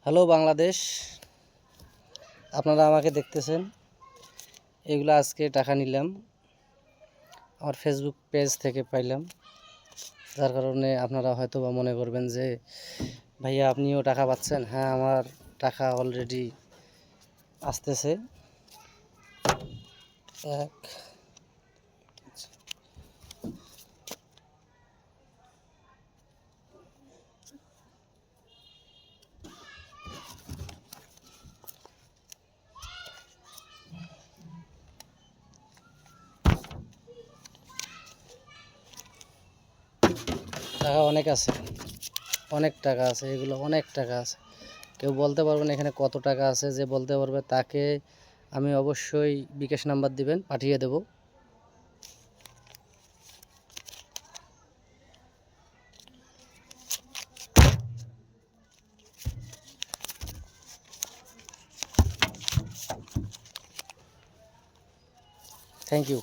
Hello Bangladesh, আপনারা আমাকে দেখতেছেন। এগুলো আজকে টাকা নিলাম, আমার ফেসবুক পেজ থেকে পাইলাম। যার কারণে আপনারা হয়তো বা মনে করবেন যে ভাইয়া আপনিও টাকা পাচ্ছেন। হ্যাঁ, আমার টাকা অলরেডি আসতেছে। টাকা অনেক আছে, অনেক টাকা আছে, এগুলো অনেক টাকা আছে। কেউ বলতে পারবেন এখানে কত টাকা আছে, যে বলতে পারবে তাকে আমি অবশ্যই বিকাশ নাম্বার দিবেন, পাঠিয়ে দেব। Thank you.